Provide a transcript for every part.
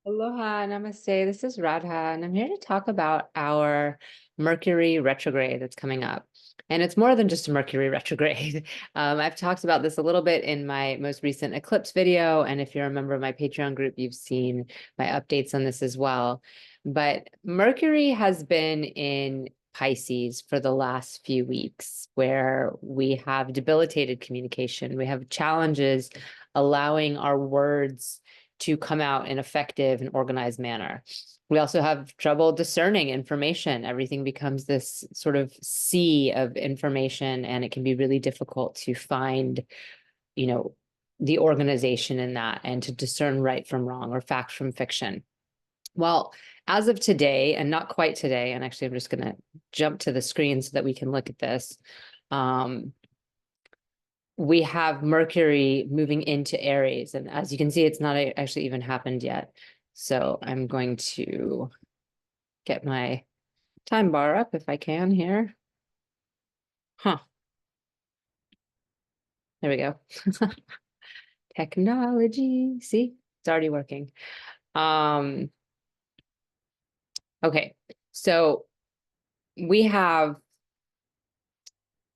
Aloha, namaste. This is Radha, and I'm here to talk about our Mercury retrograde that's coming up. And it's more than just a Mercury retrograde. I've talked about this a little bit in my most recent eclipse video. And if you're a member of my Patreon group, you've seen my updates on this as well. But Mercury has been in Pisces for the last few weeks, where we have debilitated communication. We have challenges allowing our words to come out in effective and organized manner. We also have trouble discerning information. Everything becomes this sort of sea of information, and it can be really difficult to find, the organization in that and to discern right from wrong or fact from fiction. Well, as of today, and not quite today, and actually I'm just going to jump to the screen so that we can look at this. We have Mercury moving into Aries. And as you can see, it's not actually even happened yet. So I'm going to get my time bar up if I can here. Huh. There we go. Technology. See, it's already working. Okay, so we have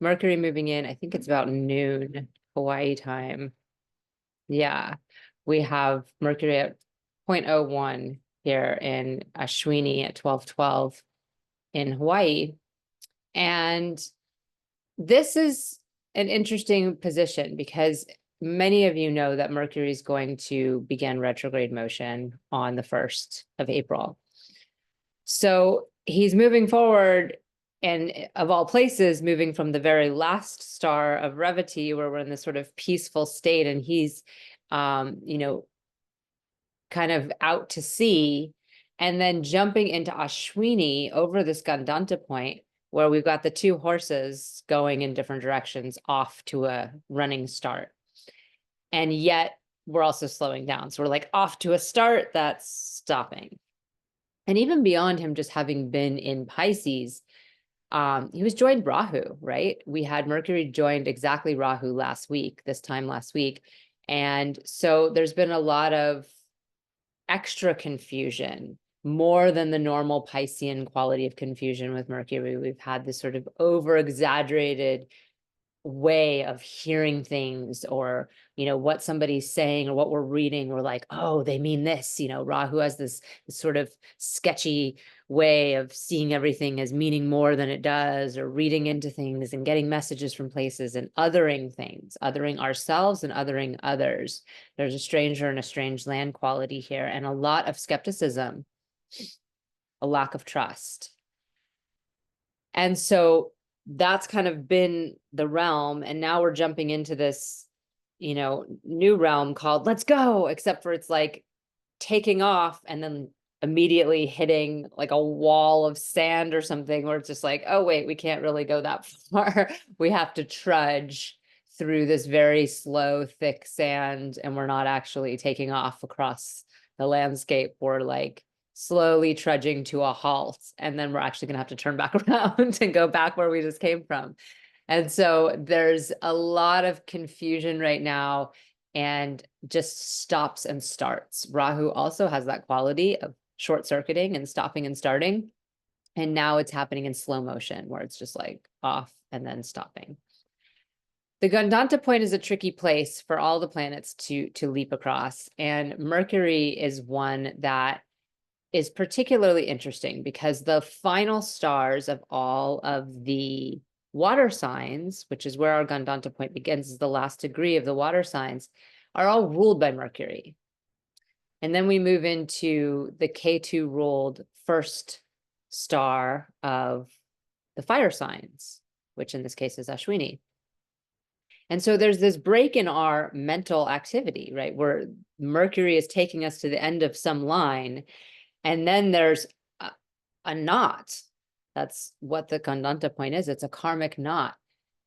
Mercury moving in. I think it's about noon Hawaii time. Yeah, we have Mercury at 0.01 here in Ashwini at 12:12 in Hawaii. And this is an interesting position because many of you know that Mercury is going to begin retrograde motion on the 1st of April. So he's moving forward, and of all places, moving from the very last star of Revati, where we're in this sort of peaceful state, and he's, kind of out to sea, and then jumping into Ashwini over this Gandanta point, where we've got the two horses going in different directions off to a running start. And yet we're also slowing down. So we're like off to a start that's stopping. And even beyond him just having been in Pisces, he was joined Rahu, right? We had Mercury joined exactly Rahu this time last week. And so there's been a lot of extra confusion, more than the normal Piscean quality of confusion with Mercury. We've had this sort of over-exaggerated way of hearing things, or what somebody's saying or what we're reading. We're like, oh, they mean this. Rahu has this sort of sketchy way of seeing everything as meaning more than it does, or reading into things and getting messages from places and othering things, othering ourselves and othering others. There's a stranger and a strange land quality here, and a lot of skepticism, a lack of trust. And so that's kind of been the realm. And now we're jumping into this, new realm called let's go, except for it's like taking off and then immediately hitting like a wall of sand or something, where it's just like, oh, wait, we can't really go that far. We have to trudge through this very slow, thick sand, and we're not actually taking off across the landscape. We're like slowly trudging to a halt, and then we're actually going to have to turn back around and go back where we just came from. And so there's a lot of confusion right now, and just stops and starts. Rahu also has that quality of short-circuiting and stopping and starting. And now it's happening in slow motion, where it's just like off and then stopping. The Gandanta point is a tricky place for all the planets to leap across. And Mercury is one that is particularly interesting because the final stars of all of the water signs, which is where our Gandanta point begins, is the last degree of the water signs, are all ruled by Mercury. And then we move into the K2 ruled first star of the fire signs, which in this case is Ashwini. And so there's this break in our mental activity, right? Where Mercury is taking us to the end of some line, and then there's a knot. That's what the Gandanta point is. It's a karmic knot.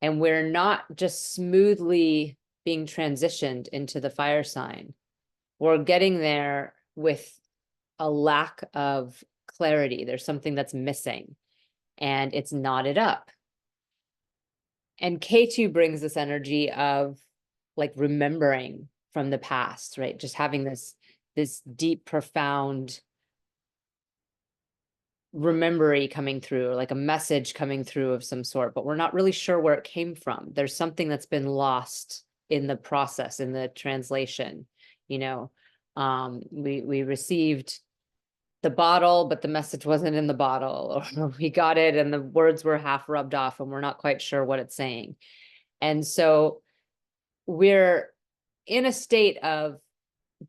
And we're not just smoothly being transitioned into the fire sign. We're getting there with a lack of clarity. There's something that's missing, and it's knotted up. And K2 brings this energy of like remembering from the past, right? Just having this this deep, profound memory coming through, like a message coming through of some sort, but we're not really sure where it came from. There's something that's been lost in the process, in the translation, you know. We received the bottle, but the message wasn't in the bottle, or we got it and the words were half rubbed off and we're not quite sure what it's saying. And so we're in a state of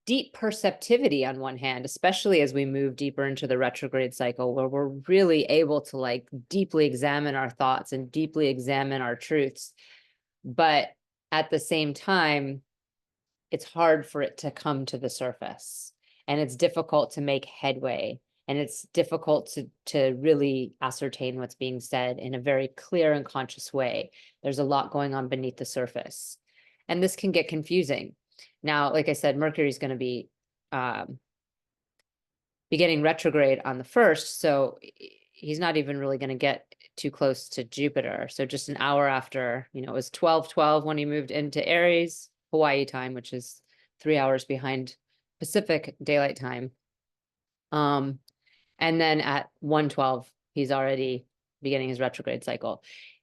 deep perceptivity on one hand, especially as we move deeper into the retrograde cycle, where we're really able to like deeply examine our thoughts and deeply examine our truths. But at the same time, it's hard for it to come to the surface, and it's difficult to make headway, and it's difficult to really ascertain what's being said in a very clear and conscious way. There's a lot going on beneath the surface, and this can get confusing. Now, like I said, Mercury is going to be beginning retrograde on the 1st, so he's not even really going to get too close to Jupiter. So just an hour after, you know, it was 12:12 when he moved into Aries, Hawaii time, which is 3 hours behind Pacific Daylight Time. And then at 1:12, he's already beginning his retrograde cycle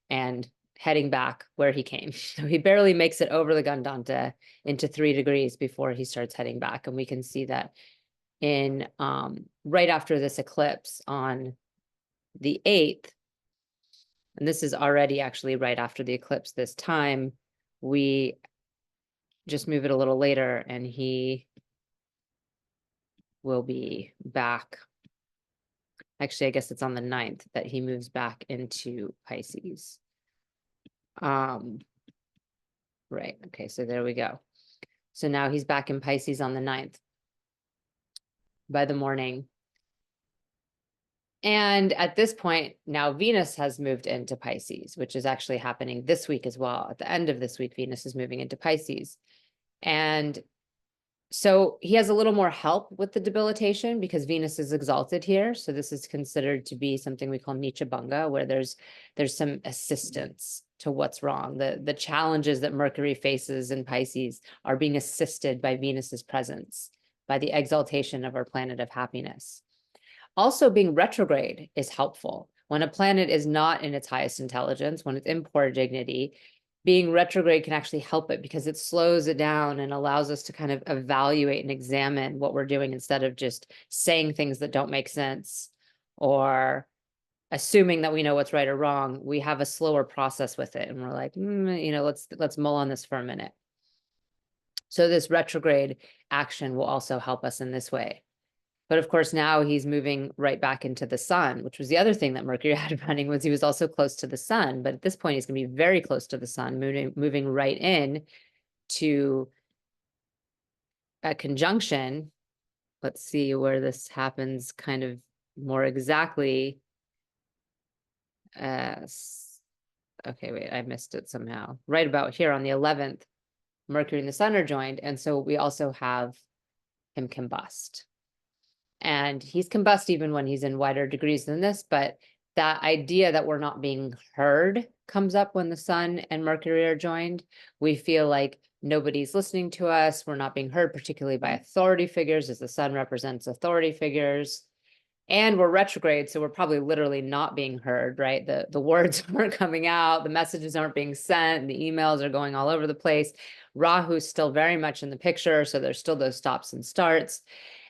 and heading back where he came. So he barely makes it over the Gandanta into 3 degrees before he starts heading back. And we can see that in right after this eclipse on the 8th, and this is already actually right after the eclipse this time, we just move it a little later and he will be back. Actually, I guess it's on the 9th that he moves back into Pisces. Right, okay, so there we go. So now he's back in Pisces on the 9th by the morning. And at this point, now Venus has moved into Pisces, which is actually happening this week as well. At the end of this week, Venus is moving into Pisces. And so he has a little more help with the debilitation because Venus is exalted here. So this is considered to be something we call Nicha Bhanga, where there's some assistance to what's wrong. The challenges that Mercury faces in Pisces are being assisted by Venus's presence, by the exaltation of our planet of happiness. Also, being retrograde is helpful. When a planet is not in its highest intelligence, when it's in poor dignity, being retrograde can actually help it because it slows it down and allows us to kind of evaluate and examine what we're doing instead of just saying things that don't make sense or assuming that we know what's right or wrong. We have a slower process with it and we're like, you know, let's mull on this for a minute. So this retrograde action will also help us in this way. But of course, now he's moving right back into the sun, which was the other thing that Mercury had running, was he was also close to the sun. But at this point, he's going to be very close to the sun, moving right in to a conjunction. Let's see where this happens kind of more exactly. Okay, wait, I missed it somehow. Right about here on the 11th, Mercury and the sun are joined. And so we also have him combust. And he's combust even when he's in wider degrees than this, but that idea that we're not being heard comes up when the sun and Mercury are joined. We feel like nobody's listening to us. We're not being heard, particularly by authority figures, as the sun represents authority figures. And we're retrograde, so we're probably literally not being heard, right? The words aren't coming out, the messages aren't being sent, the emails are going all over the place. Rahu's still very much in the picture, so there's still those stops and starts.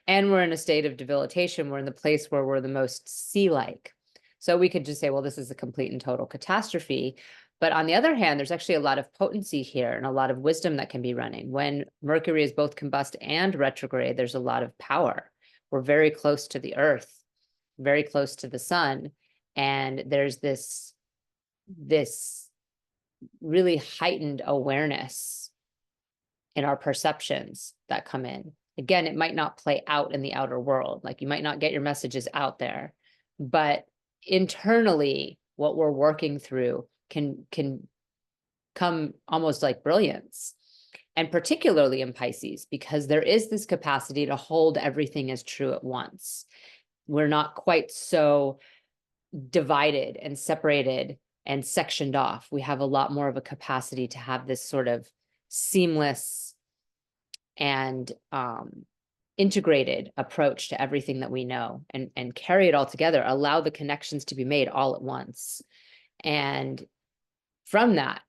And we're in a state of debilitation. We're in the place where we're the most sea-like. So we could just say, well, this is a complete and total catastrophe. But on the other hand, there's actually a lot of potency here and a lot of wisdom that can be running. When Mercury is both combust and retrograde, there's a lot of power. We're very close to the earth, very close to the sun. And there's this really heightened awareness in our perceptions that come in. Again, it might not play out in the outer world. Like you might not get your messages out there, but internally, what we're working through can come almost like brilliance. And particularly in Pisces, because there is this capacity to hold everything as true at once. We're not quite so divided and separated and sectioned off. We have a lot more of a capacity to have this sort of seamless and integrated approach to everything that we know and carry it all together, allow the connections to be made all at once. And from that,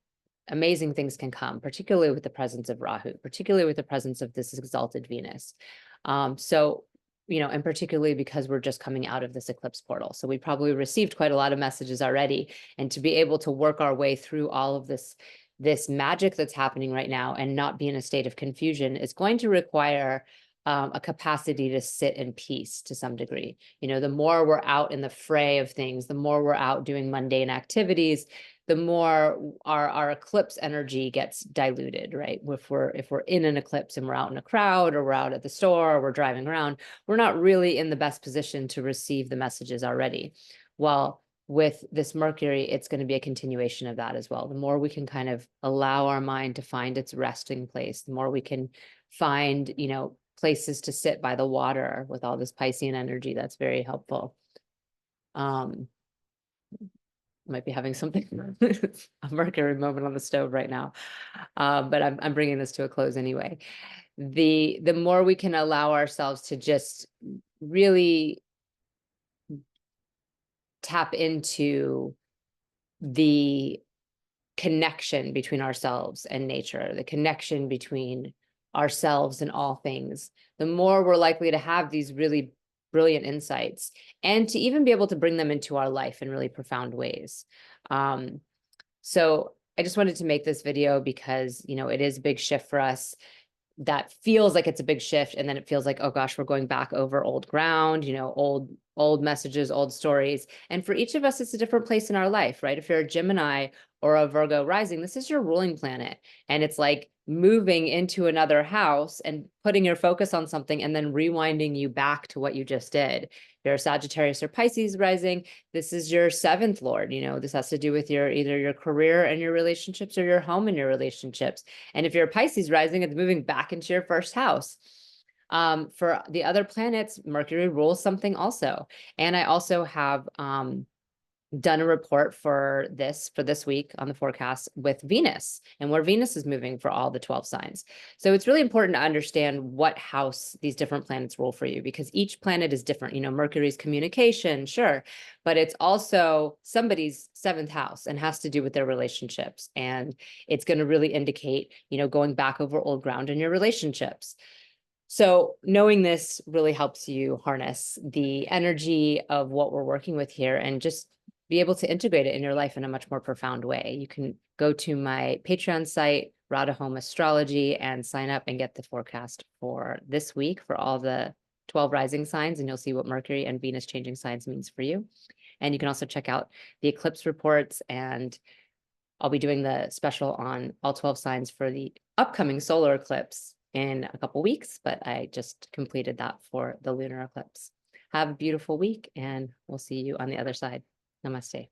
amazing things can come, particularly with the presence of Rahu, particularly with the presence of this exalted Venus. So, and particularly because we're just coming out of this eclipse portal. So we probably received quite a lot of messages already. And to be able to work our way through all of this magic that's happening right now and not be in a state of confusion is going to require a capacity to sit in peace to some degree. The more we're out in the fray of things, the more we're out doing mundane activities, the more our eclipse energy gets diluted, right? If we're in an eclipse and we're out in a crowd, or we're out at the store, or we're driving around, we're not really in the best position to receive the messages already. Well, with this Mercury, it's going to be a continuation of that as well. The more we can kind of allow our mind to find its resting place, the more we can find, places to sit by the water with all this Piscean energy, that's very helpful. Might be having something, a Mercury moment on the stove right now. But I'm bringing this to a close anyway. The more we can allow ourselves to just really tap into the connection between ourselves and nature, the connection between ourselves and all things, the more we're likely to have these really brilliant insights and to even be able to bring them into our life in really profound ways. So I just wanted to make this video because, it is a big shift for us. That feels like it's a big shift, and then it feels like, oh gosh, we're going back over old ground, old messages, old stories. And for each of us, it's a different place in our life, right? If you're a Gemini or a Virgo rising, this is your ruling planet, and it's like moving into another house and putting your focus on something and then rewinding you back to what you just did. If you're a Sagittarius or Pisces rising, this is your seventh lord. This has to do with either your career and your relationships, or your home and your relationships. And if you're a Pisces rising, it's moving back into your first house. For the other planets, Mercury rules something also. And I also have done a report for this week on the forecast with Venus and where Venus is moving for all the 12 signs. So it's really important to understand what house these different planets rule for you, because each planet is different. Mercury's communication, sure, but it's also somebody's seventh house and has to do with their relationships. And it's going to really indicate, going back over old ground in your relationships. So knowing this really helps you harness the energy of what we're working with here and just be able to integrate it in your life in a much more profound way. You can go to my Patreon site, Radha Home Astrology, and sign up and get the forecast for this week for all the 12 rising signs, and you'll see what Mercury and Venus changing signs means for you. And you can also check out the eclipse reports, and I'll be doing the special on all 12 signs for the upcoming solar eclipse in a couple weeks, but I just completed that for the lunar eclipse. Have a beautiful week, and we'll see you on the other side. Namaste.